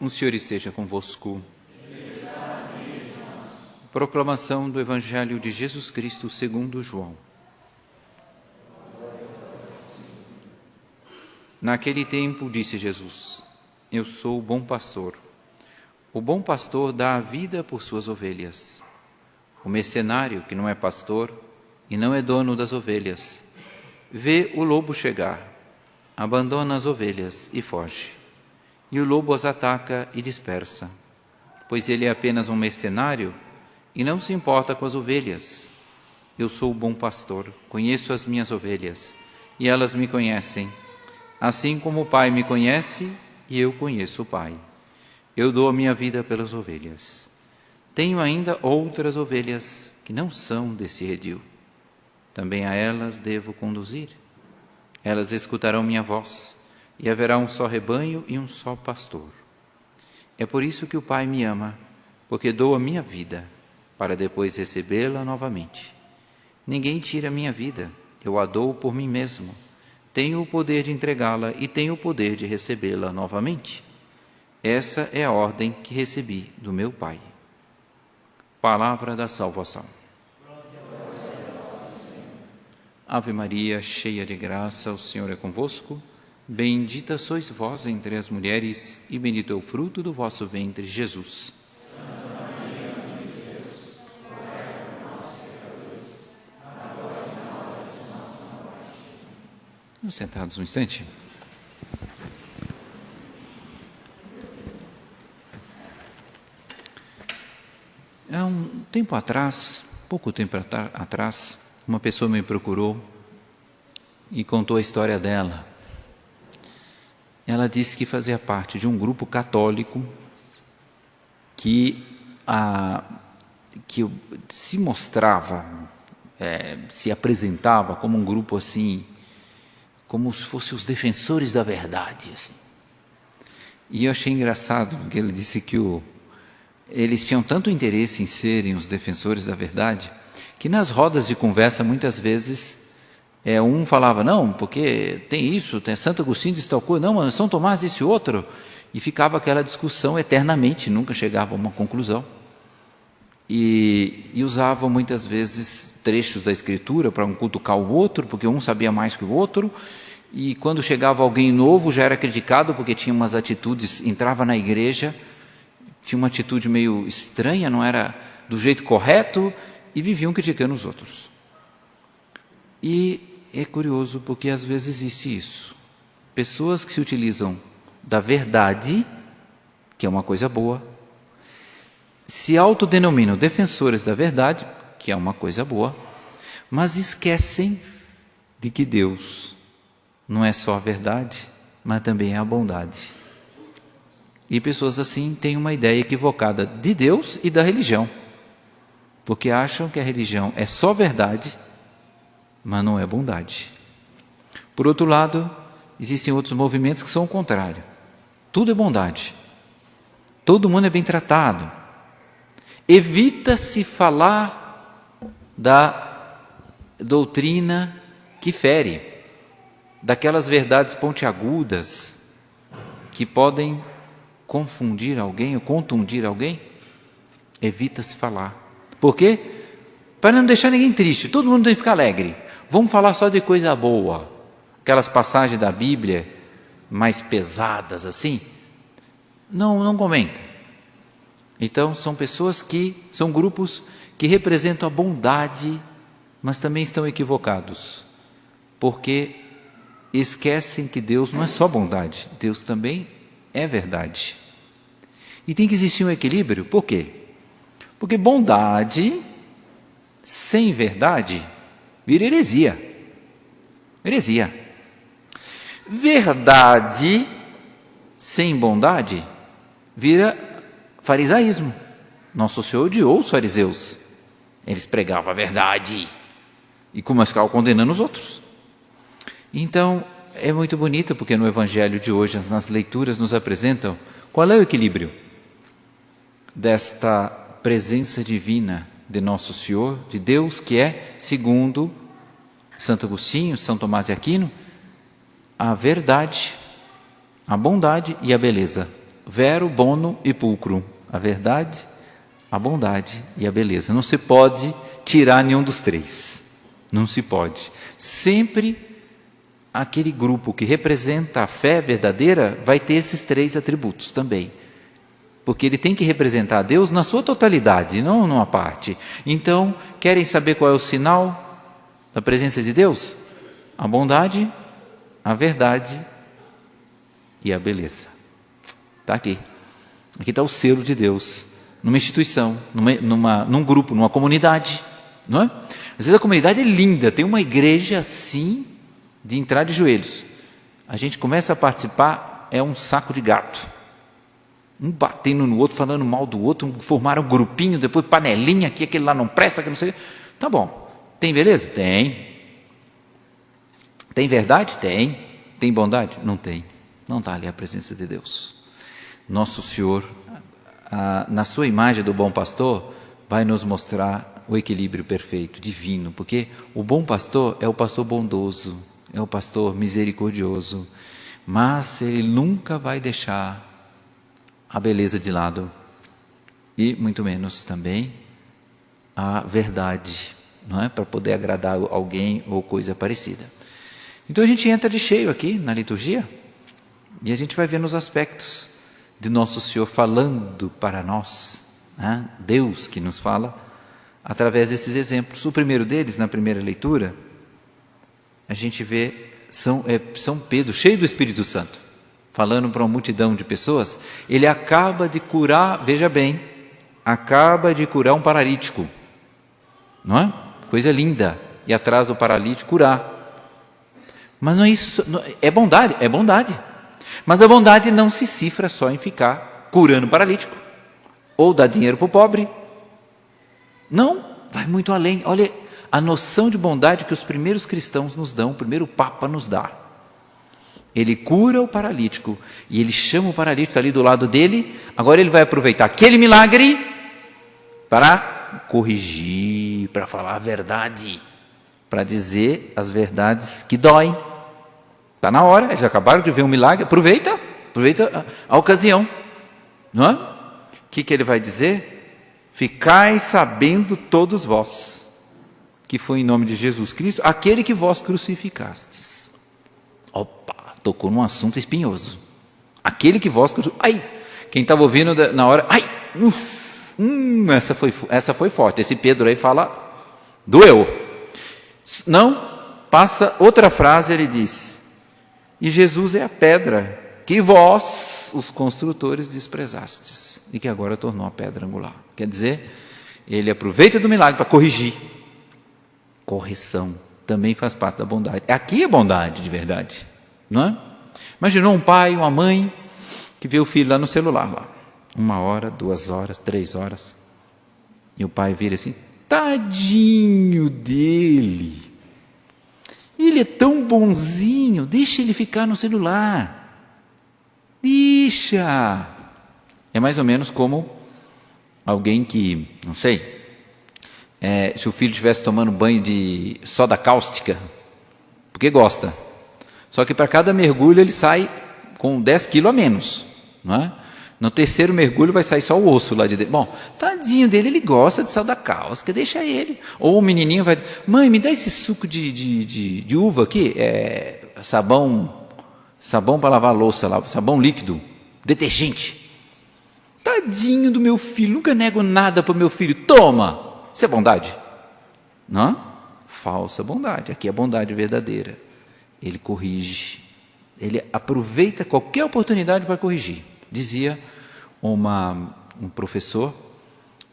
O Senhor esteja convosco. Proclamação do Evangelho de Jesus Cristo segundo João. Naquele tempo disse Jesus: Eu sou o bom pastor. O bom pastor dá a vida por suas ovelhas. O mercenário, que não é pastor e não é dono das ovelhas, vê o lobo chegar, abandona as ovelhas e foge. E o lobo as ataca e dispersa, pois ele é apenas um mercenário e não se importa com as ovelhas. Eu sou o bom pastor, conheço as minhas ovelhas, e elas me conhecem, assim como o Pai me conhece e eu conheço o Pai. Eu dou a minha vida pelas ovelhas. Tenho ainda outras ovelhas que não são desse redil. Também a elas devo conduzir. Elas escutarão minha voz, e haverá um só rebanho e um só pastor. É por isso que o Pai me ama, porque dou a minha vida, para depois recebê-la novamente. Ninguém tira a minha vida, eu a dou por mim mesmo. Tenho o poder de entregá-la e tenho o poder de recebê-la novamente. Essa é a ordem que recebi do meu Pai. Palavra da salvação. Ave Maria, cheia de graça, o Senhor é convosco. Bendita sois vós entre as mulheres, e bendito é o fruto do vosso ventre, Jesus. Santa Maria, Mãe de Deus, rogai por nós, pecadores, agora e na hora de nossa morte. Vamos sentados um instante. Há um tempo atrás, pouco tempo atrás, uma pessoa me procurou e contou a história dela. Ela disse que fazia parte de um grupo católico que se mostrava, se apresentava como um grupo assim, como se fossem os defensores da verdade. Assim. E eu achei engraçado, porque ele disse que eles tinham tanto interesse em serem os defensores da verdade, que nas rodas de conversa, muitas vezes, um falava, não, porque tem isso, tem Santo Agostinho diz tal coisa, não, mas São Tomás disse outro, e ficava aquela discussão eternamente, nunca chegava a uma conclusão. E usavam muitas vezes trechos da Escritura para um cutucar o outro, porque um sabia mais que o outro, e quando chegava alguém novo já era criticado, porque tinha umas atitudes, entrava na igreja, tinha uma atitude meio estranha, não era do jeito correto, e viviam criticando os outros. E é curioso porque às vezes existe isso. Pessoas que se utilizam da verdade, que é uma coisa boa, se autodenominam defensores da verdade, que é uma coisa boa, mas esquecem de que Deus não é só a verdade, mas também é a bondade. E pessoas assim têm uma ideia equivocada de Deus e da religião, porque acham que a religião é só verdade, mas não é bondade. Por outro lado, existem outros movimentos que são o contrário. Tudo é bondade. Todo mundo é bem tratado. Evita-se falar da doutrina que fere, daquelas verdades pontiagudas que podem confundir alguém ou contundir alguém. Evita-se falar. Por quê? Para não deixar ninguém triste. Todo mundo tem que ficar alegre. Vamos falar só de coisa boa. Aquelas passagens da Bíblia mais pesadas assim, não comenta. Então são pessoas são grupos que representam a bondade, mas também estão equivocados, porque esquecem que Deus não é só bondade, Deus também é verdade. E tem que existir um equilíbrio. Por quê? Porque bondade sem verdade vira heresia. Heresia. Verdade sem bondade vira farisaísmo. Nosso Senhor odiou os fariseus. Eles pregavam a verdade e ficavam condenando os outros. Então, é muito bonito porque no Evangelho de hoje, nas leituras nos apresentam qual é o equilíbrio desta presença divina de Nosso Senhor, de Deus, que é, segundo Santo Agostinho, São Tomás de Aquino, a verdade, a bondade e a beleza vero, bono e pulcrum. A verdade, a bondade e a beleza. Não se pode tirar nenhum dos três. Não se pode. Sempre aquele grupo que representa a fé verdadeira vai ter esses três atributos também. Porque ele tem que representar Deus na sua totalidade, não numa parte. Então, querem saber qual é o sinal da presença de Deus? A bondade, a verdade e a beleza. Está aqui. Aqui está o selo de Deus, numa instituição, num grupo, numa comunidade. Não é? Às vezes a comunidade é linda, tem uma igreja assim, de entrar de joelhos. A gente começa a participar, é um saco de gato. Um batendo no outro, falando mal do outro, formaram um grupinho, depois panelinha aqui, aquele lá não presta, que não sei. Tá bom. Tem beleza? Tem. Tem verdade? Tem. Tem bondade? Não tem. Não está ali a presença de Deus. Nosso Senhor, na sua imagem do bom pastor, vai nos mostrar o equilíbrio perfeito, divino, porque o bom pastor é o pastor bondoso, é o pastor misericordioso, mas ele nunca vai deixar a beleza de lado e muito menos também a verdade, não é? Para poder agradar alguém ou coisa parecida. Então a gente entra de cheio aqui na liturgia e a gente vai ver nos aspectos de Nosso Senhor falando para nós, né? Deus que nos fala através desses exemplos. O primeiro deles, na primeira leitura, a gente vê São Pedro, cheio do Espírito Santo, falando para uma multidão de pessoas. Ele acaba de curar, veja bem, acaba de curar um paralítico, não é? Coisa linda, e atrás do paralítico curar. Mas não é isso, é bondade, é bondade. Mas a bondade não se cifra só em ficar curando o paralítico, ou dar dinheiro para o pobre. Não, vai muito além. Olha a noção de bondade que os primeiros cristãos nos dão, o primeiro Papa nos dá. Ele cura o paralítico, e ele chama o paralítico, está ali do lado dele. Agora ele vai aproveitar aquele milagre para corrigir, para falar a verdade, para dizer as verdades que doem. Está na hora, eles acabaram de ver um milagre, aproveita a ocasião, não é? O que ele vai dizer? Ficai sabendo todos vós, que foi em nome de Jesus Cristo, aquele que vós crucificastes. Opa, tocou num assunto espinhoso. Aquele que vós crucificastes. Ai, quem estava ouvindo na hora, ai, essa foi forte. Esse Pedro aí fala, doeu. Não, passa outra frase, ele diz, e Jesus é a pedra que vós, os construtores, desprezastes, e que agora tornou a pedra angular. Quer dizer, ele aproveita do milagre para corrigir. Correção também faz parte da bondade. Aqui é bondade de verdade, não é? Imaginou um pai, uma mãe, que vê o filho lá no celular, lá, 1 hora, 2 horas, 3 horas, e o pai vira assim, tadinho dele, ele é tão bonzinho, deixa ele ficar no celular, deixa. É mais ou menos como alguém que, não sei, se o filho estivesse tomando banho de soda cáustica, porque gosta, só que para cada mergulho ele sai com 10 quilos a menos, não é? No terceiro mergulho vai sair só o osso lá de dentro. Bom, tadinho dele, ele gosta de soda cáustica, deixa ele. Ou o menininho vai, mãe, me dá esse suco de uva aqui, sabão para lavar a louça lá, sabão líquido, detergente. Tadinho do meu filho, nunca nego nada para o meu filho, toma. Isso é bondade? Não? Falsa bondade. Aqui é a bondade verdadeira. Ele corrige, ele aproveita qualquer oportunidade para corrigir. Dizia um professor,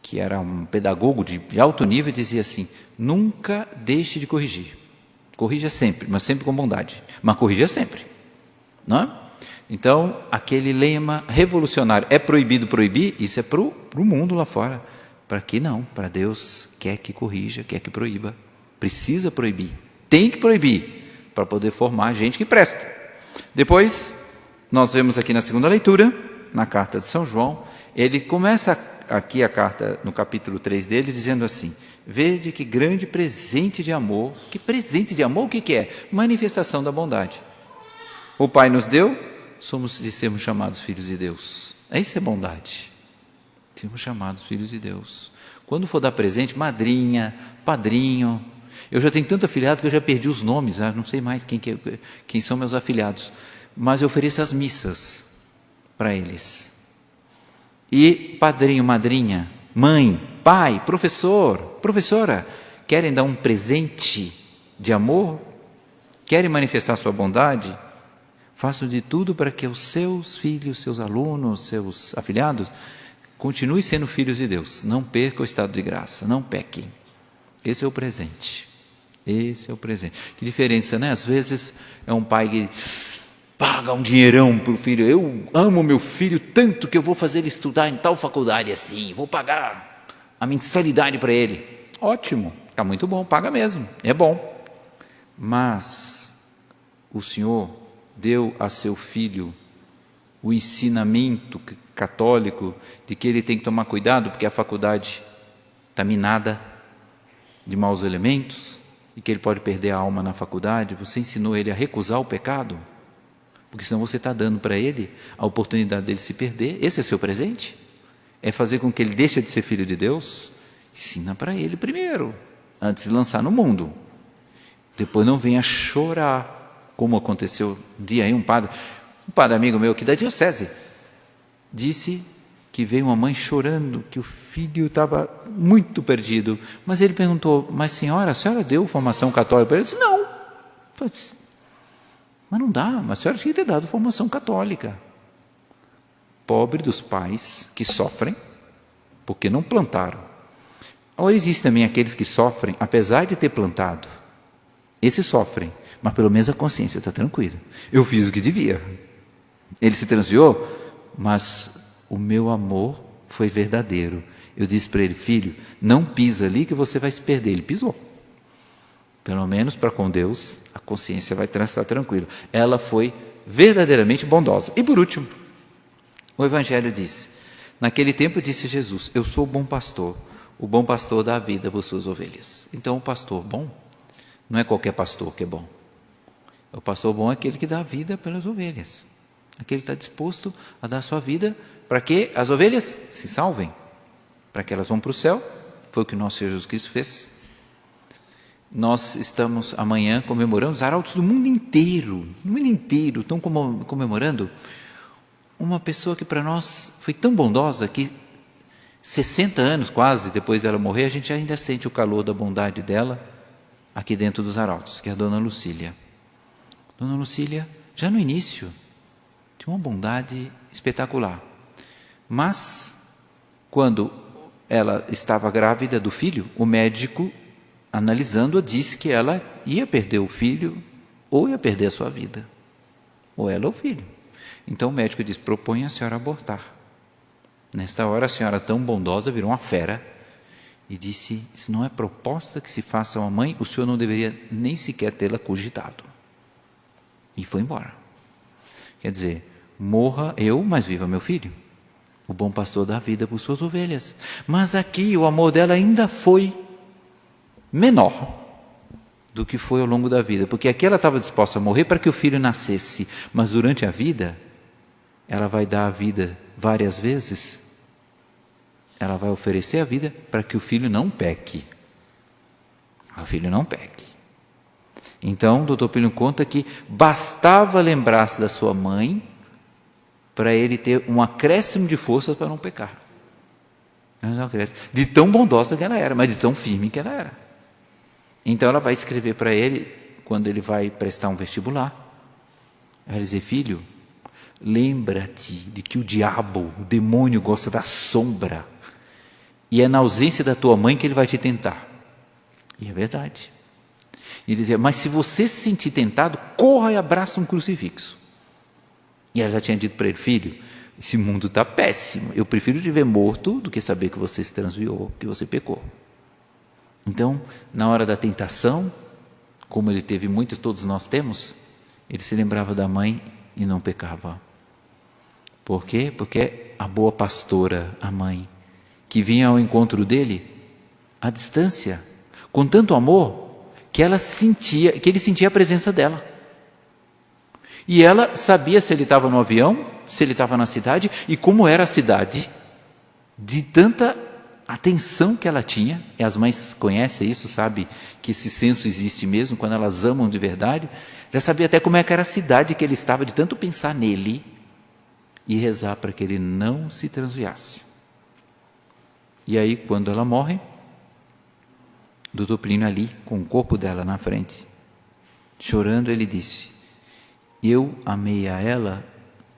que era um pedagogo de alto nível, dizia assim, nunca deixe de corrigir. Corrija sempre, mas sempre com bondade. Mas corrija sempre. Não é? Então, aquele lema revolucionário, é proibido proibir, isso é para o mundo lá fora. Para que não? Para Deus quer que corrija, quer que proíba. Precisa proibir. Tem que proibir, para poder formar gente que presta. Depois, nós vemos aqui na segunda leitura, na carta de São João, ele começa aqui a carta, no capítulo 3 dele, dizendo assim, vede que grande presente de amor. Que presente de amor? O que é? Manifestação da bondade. O Pai nos deu, somos de sermos chamados filhos de Deus. Isso é bondade. Temos chamados filhos de Deus. Quando for dar presente, madrinha, padrinho. Eu já tenho tanto afilhado que eu já perdi os nomes, não sei mais quem são meus afilhados. Mas eu ofereço as missas para eles. E padrinho, madrinha, mãe, pai, professor, professora, querem dar um presente de amor? Querem manifestar sua bondade? Façam de tudo para que os seus filhos, seus alunos, seus afilhados, continuem sendo filhos de Deus. Não percam o estado de graça, não pequem. Esse é o presente. Esse é o presente. Que diferença, né? Às vezes é um pai que paga um dinheirão para o filho. Eu amo meu filho tanto que eu vou fazer ele estudar em tal faculdade assim. Vou pagar a mensalidade para ele. Ótimo, é muito bom, paga mesmo, é bom. Mas o Senhor deu a seu filho o ensinamento católico de que ele tem que tomar cuidado porque a faculdade está minada de maus elementos e que ele pode perder a alma na faculdade. Você ensinou ele a recusar o pecado, porque senão você está dando para ele a oportunidade dele se perder. Esse é seu presente? É fazer com que ele deixe de ser filho de Deus? Ensina para ele primeiro, antes de lançar no mundo. Depois não venha chorar, como aconteceu um dia aí, um padre amigo meu aqui da diocese, disse que veio uma mãe chorando, que o filho estava muito perdido, mas ele perguntou, mas senhora, a senhora deu formação católica para ele? Ele disse, não. Mas não dá, mas a senhora tinha que ter dado formação católica. Pobre dos pais que sofrem, porque não plantaram. Ou existem também aqueles que sofrem, apesar de ter plantado. Esses sofrem, mas pelo menos a consciência está tranquila. Eu fiz o que devia. Ele se transviou, mas o meu amor foi verdadeiro. Eu disse para ele, filho, não pisa ali que você vai se perder. Ele pisou. Pelo menos para com Deus, a consciência vai estar tranquila. Ela foi verdadeiramente bondosa. E por último, o Evangelho diz, naquele tempo disse Jesus, eu sou o bom pastor dá a vida por suas ovelhas. Então o pastor bom, não é qualquer pastor que é bom. O pastor bom é aquele que dá a vida pelas ovelhas. Aquele que está disposto a dar a sua vida para que as ovelhas se salvem, para que elas vão para o céu. Foi o que nosso Senhor Jesus Cristo fez. Nós estamos amanhã comemorando, os arautos do mundo inteiro estão comemorando uma pessoa que para nós foi tão bondosa que 60 anos quase depois dela morrer, a gente ainda sente o calor da bondade dela aqui dentro dos arautos, que é a Dona Lucília. Dona Lucília, já no início, tinha uma bondade espetacular. Mas, quando ela estava grávida do filho, o médico, analisando-a, disse que ela ia perder o filho ou ia perder a sua vida. Ou ela ou o filho. Então o médico disse, proponha a senhora abortar. Nesta hora a senhora tão bondosa virou uma fera e disse, isso não é proposta que se faça a uma mãe, o senhor não deveria nem sequer tê-la cogitado. E foi embora. Quer dizer, morra eu, mas viva meu filho. O bom pastor dá vida por suas ovelhas. Mas aqui o amor dela ainda foi menor do que foi ao longo da vida. Porque aqui ela estava disposta a morrer para que o filho nascesse. Mas durante a vida, ela vai dar a vida várias vezes. Ela vai oferecer a vida para que o filho não peque. O filho não peque. Então, o Dr. Plínio conta que bastava lembrar-se da sua mãe para ele ter um acréscimo de forças para não pecar. De tão bondosa que ela era, mas de tão firme que ela era. Então ela vai escrever para ele, quando ele vai prestar um vestibular, ela vai dizer, filho, lembra-te de que o diabo, o demônio gosta da sombra, e é na ausência da tua mãe que ele vai te tentar. E é verdade. E ele dizia, mas se você se sentir tentado, corra e abraça um crucifixo. E ela já tinha dito para ele, filho, esse mundo está péssimo, eu prefiro te ver morto do que saber que você se transviou, que você pecou. Então, na hora da tentação, como ele teve muitos, todos nós temos, ele se lembrava da mãe e não pecava. Por quê? Porque a boa pastora, a mãe, que vinha ao encontro dele, à distância, com tanto amor, que ele sentia a presença dela. E ela sabia se ele estava no avião se ele estava na cidade, e como era a cidade, de tanta atenção que ela tinha, e as mães conhecem isso, sabem que esse senso existe mesmo, quando elas amam de verdade, já sabia até como é que era a cidade que ele estava, de tanto pensar nele, e rezar para que ele não se transviasse. E aí, quando ela morre, Doutor Plínio ali, com o corpo dela na frente, chorando, ele disse: eu amei a ela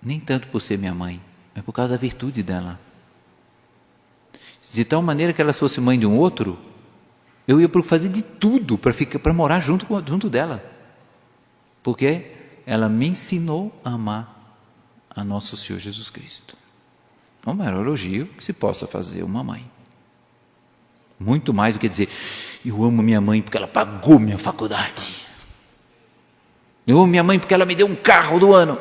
nem tanto por ser minha mãe, mas por causa da virtude dela. De tal maneira que ela fosse mãe de um outro, eu ia fazer de tudo para morar junto dela, porque ela me ensinou a amar a nosso Senhor Jesus Cristo. É o maior elogio que se possa fazer uma mãe. Muito mais do que dizer: eu amo minha mãe porque ela pagou minha faculdade. Eu amo minha mãe porque ela me deu um carro do ano.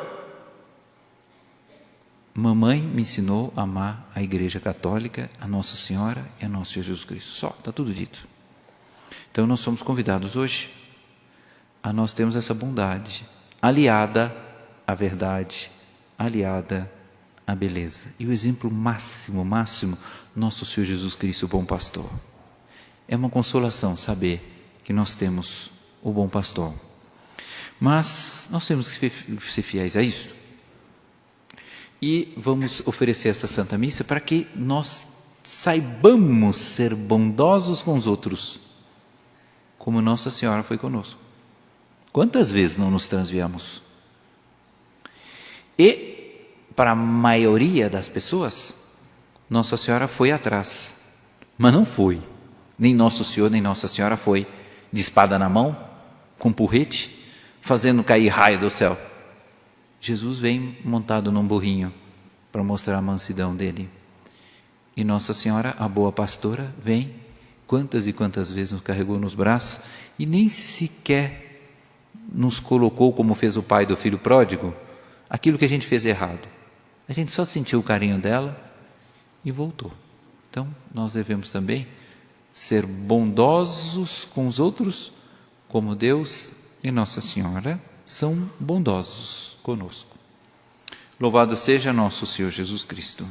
Mamãe me ensinou a amar a Igreja Católica, a Nossa Senhora e a nosso Senhor Jesus Cristo. Só, está tudo dito. Então nós somos convidados hoje a nós termos essa bondade, aliada à verdade, aliada à beleza. E o exemplo máximo, nosso Senhor Jesus Cristo, o bom pastor. É uma consolação saber que nós temos o bom pastor. Mas nós temos que ser fiéis a isso. E vamos oferecer essa Santa Missa para que nós saibamos ser bondosos com os outros, como Nossa Senhora foi conosco. Quantas vezes não nos transviamos? E, para a maioria das pessoas, Nossa Senhora foi atrás, mas não foi. Nem Nosso Senhor, nem Nossa Senhora foi de espada na mão, com porrete, fazendo cair raio do céu. Jesus vem montado num burrinho para mostrar a mansidão dele. E Nossa Senhora, a boa pastora, vem, quantas e quantas vezes nos carregou nos braços e nem sequer nos colocou, como fez o pai do filho pródigo, aquilo que a gente fez errado. A gente só sentiu o carinho dela e voltou. Então, nós devemos também ser bondosos com os outros, como Deus e Nossa Senhora são bondosos conosco. Louvado seja nosso Senhor Jesus Cristo.